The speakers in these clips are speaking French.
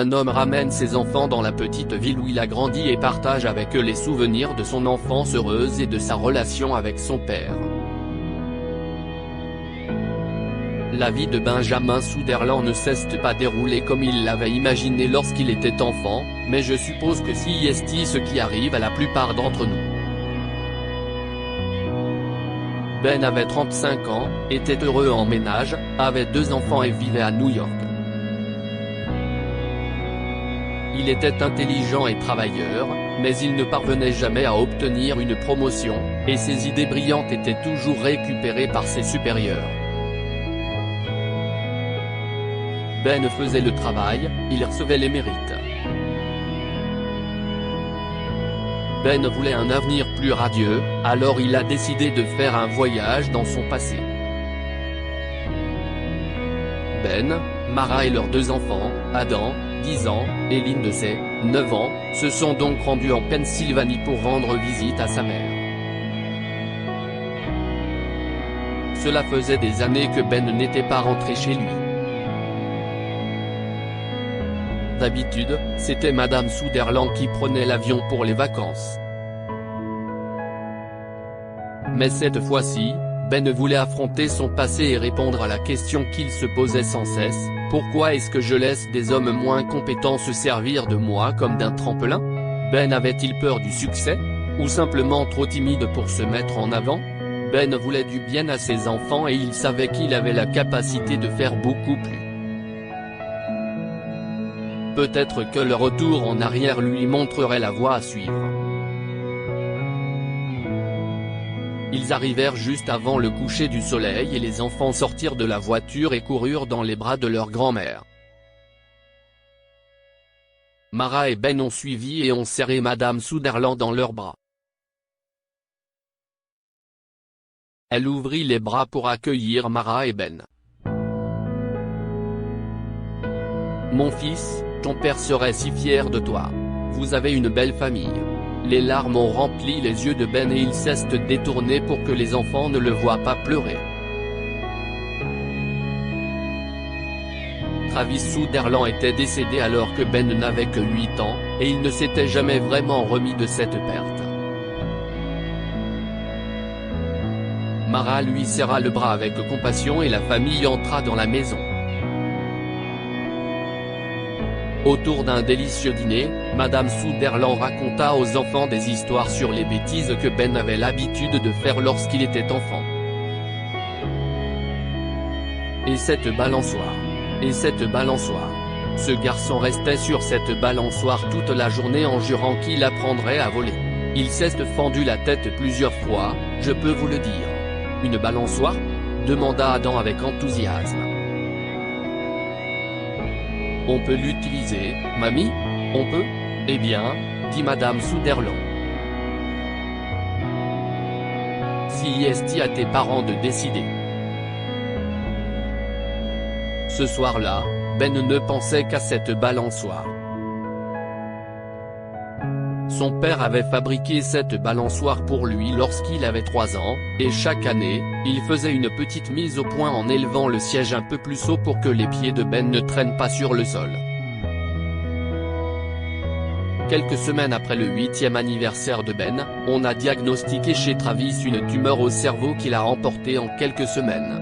un homme ramène ses enfants dans la petite ville où il a grandi et partage avec eux les souvenirs de son enfance heureuse et de sa relation avec son père. La vie de Benjamin Sutherland ne s'est pas déroulée comme il l'avait imaginé lorsqu'il était enfant, mais je suppose que c'est ce qui arrive à la plupart d'entre nous. Ben avait 35 ans, était heureux en ménage, avait 2 enfants et vivait à New York. Il était intelligent et travailleur, mais il ne parvenait jamais à obtenir une promotion, et ses idées brillantes étaient toujours récupérées par ses supérieurs. Ben faisait le travail, il recevait les mérites. Ben voulait un avenir plus radieux, alors il a décidé de faire un voyage dans son passé. Ben, Mara et leurs 2 enfants, Adam, 10 ans, et Lindsay, 9 ans, se sont donc rendus en Pennsylvanie pour rendre visite à sa mère. Cela faisait des années que Ben n'était pas rentré chez lui. D'habitude, c'était Madame Sutherland qui prenait l'avion pour les vacances. Mais cette fois-ci, Ben voulait affronter son passé et répondre à la question qu'il se posait sans cesse: pourquoi est-ce que je laisse des hommes moins compétents se servir de moi comme d'un tremplin? Ben avait-il peur du succès? Ou simplement trop timide pour se mettre en avant? Ben voulait du bien à ses enfants et il savait qu'il avait la capacité de faire beaucoup plus. Peut-être que le retour en arrière lui montrerait la voie à suivre. Ils arrivèrent juste avant le coucher du soleil et les enfants sortirent de la voiture et coururent dans les bras de leur grand-mère. Mara et Ben ont suivi et ont serré Madame Sutherland dans leurs bras. Elle ouvrit les bras pour accueillir Mara et Ben. Mon fils, ton père serait si fier de toi. Vous avez une belle famille. Les larmes ont rempli les yeux de Ben et il cesse de détourner pour que les enfants ne le voient pas pleurer. Travis Sutherland était décédé alors que Ben n'avait que 8 ans, et il ne s'était jamais vraiment remis de cette perte. Mara lui serra le bras avec compassion et la famille entra dans la maison. Autour d'un délicieux dîner, Madame Sutherland raconta aux enfants des histoires sur les bêtises que Ben avait l'habitude de faire lorsqu'il était enfant. Et cette balançoire. Et cette balançoire. Ce garçon restait sur cette balançoire toute la journée en jurant qu'il apprendrait à voler. Il s'est fendu la tête plusieurs fois, je peux vous le dire. Une balançoire? Demanda Adam avec enthousiasme. On peut l'utiliser, mamie? On peut? Eh bien, dit Madame Sutherland. Si est à tes parents de décider. Ce soir-là, Ben ne pensait qu'à cette balançoire. Son père avait fabriqué cette balançoire pour lui lorsqu'il avait 3 ans, et chaque année, il faisait une petite mise au point en élevant le siège un peu plus haut pour que les pieds de Ben ne traînent pas sur le sol. Quelques semaines après le 8e anniversaire de Ben, on a diagnostiqué chez Travis une tumeur au cerveau qu'il a emportée en quelques semaines.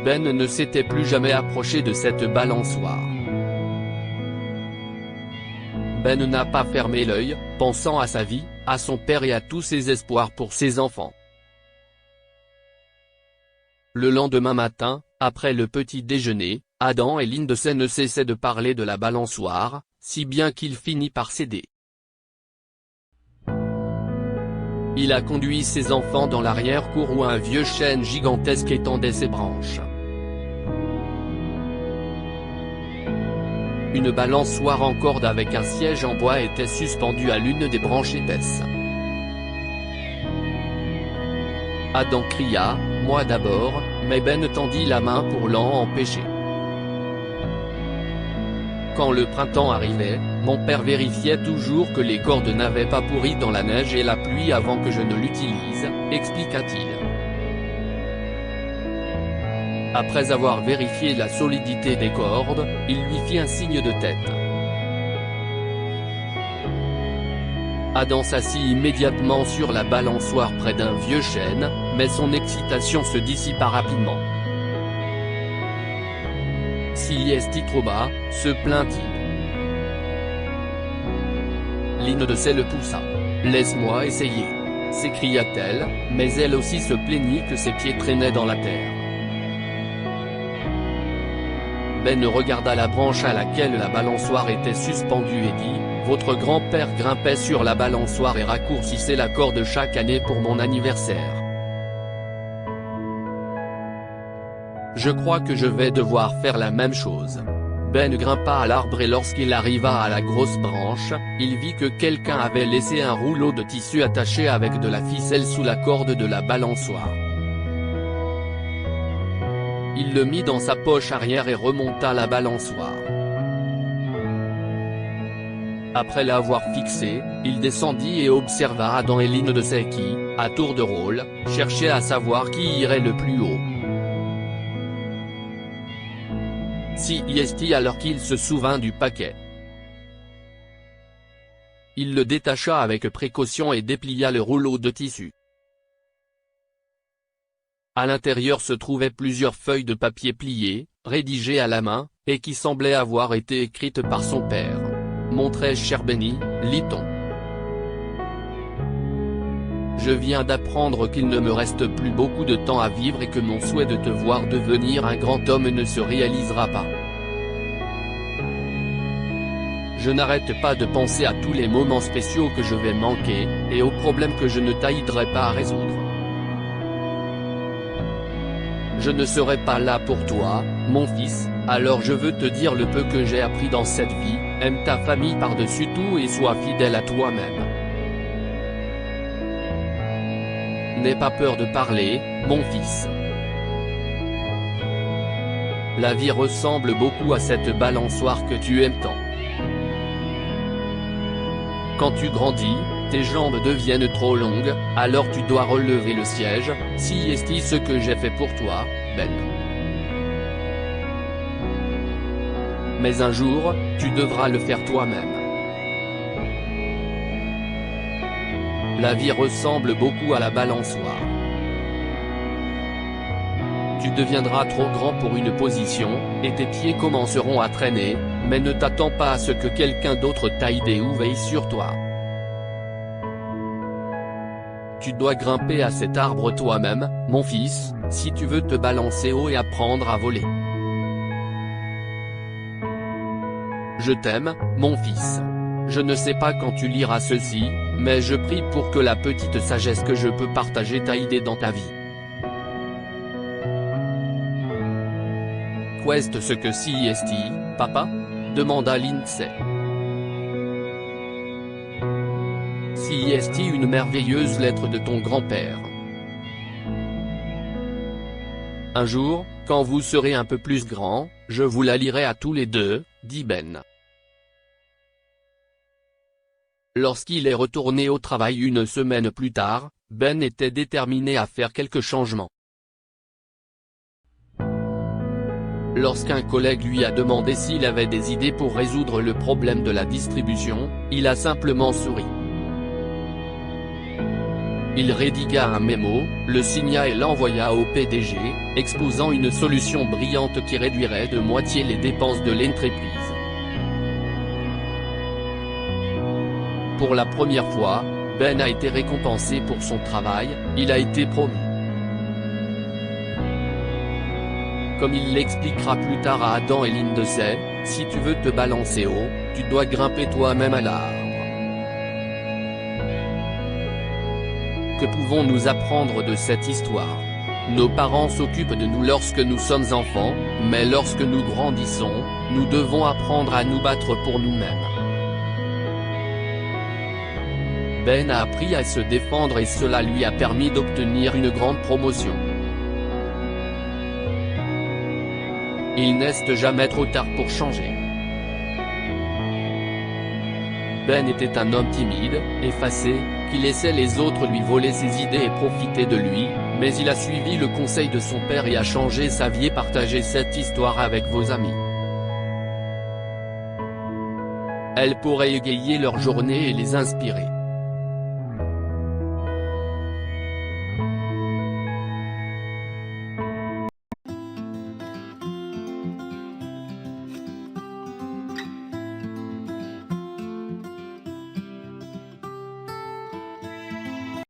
Ben ne s'était plus jamais approché de cette balançoire. Ben n'a pas fermé l'œil, pensant à sa vie, à son père et à tous ses espoirs pour ses enfants. Le lendemain matin, après le petit déjeuner, Adam et Lindsay ne cessaient de parler de la balançoire, si bien qu'il finit par céder. Il a conduit ses enfants dans l'arrière-cour où un vieux chêne gigantesque étendait ses branches. Une balançoire en corde avec un siège en bois était suspendue à l'une des branches épaisses. Adam cria, « Moi d'abord », mais Ben tendit la main pour l'en empêcher. Quand le printemps arrivait, mon père vérifiait toujours que les cordes n'avaient pas pourri dans la neige et la pluie avant que je ne l'utilise, expliqua-t-il. Après avoir vérifié la solidité des cordes, il lui fit un signe de tête. Adam s'assit immédiatement sur la balançoire près d'un vieux chêne, mais son excitation se dissipa rapidement. « Si est-il trop bas ?» se plaint-il. Lindsay le poussa. « Laisse-moi essayer !» s'écria-t-elle, mais elle aussi se plaignit que ses pieds traînaient dans la terre. Ben regarda la branche à laquelle la balançoire était suspendue et dit « Votre grand-père grimpait sur la balançoire et raccourcissait la corde chaque année pour mon anniversaire. Je crois que je vais devoir faire la même chose. » Ben grimpa à l'arbre et lorsqu'il arriva à la grosse branche, il vit que quelqu'un avait laissé un rouleau de tissu attaché avec de la ficelle sous la corde de la balançoire. Il le mit dans sa poche arrière et remonta la balançoire. Après l'avoir fixé, il descendit et observa Adam et Lindsay qui, à tour de rôle, cherchaient à savoir qui irait le plus haut. Si est-il alors qu'il se souvint du paquet. Il le détacha avec précaution et déplia le rouleau de tissu. À l'intérieur se trouvaient plusieurs feuilles de papier pliées, rédigées à la main, et qui semblaient avoir été écrites par son père. « Mon très cher Benny, lit-on. Je viens d'apprendre qu'il ne me reste plus beaucoup de temps à vivre et que mon souhait de te voir devenir un grand homme ne se réalisera pas. Je n'arrête pas de penser à tous les moments spéciaux que je vais manquer, et aux problèmes que je ne t'aiderai pas à résoudre. Je ne serai pas là pour toi, mon fils, alors je veux te dire le peu que j'ai appris dans cette vie, aime ta famille par-dessus tout et sois fidèle à toi-même. N'aie pas peur de parler, mon fils. La vie ressemble beaucoup à cette balançoire que tu aimes tant. Quand tu grandis, tes jambes deviennent trop longues, alors tu dois relever le siège, si est-il ce que j'ai fait pour toi, Ben. Mais un jour, tu devras le faire toi-même. La vie ressemble beaucoup à la balançoire. Tu deviendras trop grand pour une position, et tes pieds commenceront à traîner, mais ne t'attends pas à ce que quelqu'un d'autre t'aide ou veille sur toi. Tu dois grimper à cet arbre toi-même, mon fils, si tu veux te balancer haut et apprendre à voler. Je t'aime, mon fils. Je ne sais pas quand tu liras ceci, mais je prie pour que la petite sagesse que je peux partager t'aide dans ta vie. Qu'est-ce ce que si est-il, papa? Demanda Lindsay. Si est-il une merveilleuse lettre de ton grand-père. Un jour, quand vous serez un peu plus grand, je vous la lirai à tous les deux, dit Ben. Lorsqu'il est retourné au travail une semaine plus tard, Ben était déterminé à faire quelques changements. Lorsqu'un collègue lui a demandé s'il avait des idées pour résoudre le problème de la distribution, il a simplement souri. Il rédigua un mémo, le signa et l'envoya au PDG, exposant une solution brillante qui réduirait de moitié les dépenses de l'entreprise. Pour la première fois, Ben a été récompensé pour son travail, il a été promu. Comme il l'expliquera plus tard à Adam et Lindsay, si tu veux te balancer haut, tu dois grimper toi-même à l'arbre. Que pouvons-nous apprendre de cette histoire? Nos parents s'occupent de nous lorsque nous sommes enfants, mais lorsque nous grandissons, nous devons apprendre à nous battre pour nous-mêmes. Ben a appris à se défendre et cela lui a permis d'obtenir une grande promotion. Il n'est jamais trop tard pour changer. Ben était un homme timide, effacé, qui laissait les autres lui voler ses idées et profiter de lui, Mais il a suivi le conseil de son père et a changé sa vie et partagé cette histoire avec vos amis. Elle pourrait égayer leur journée et les inspirer.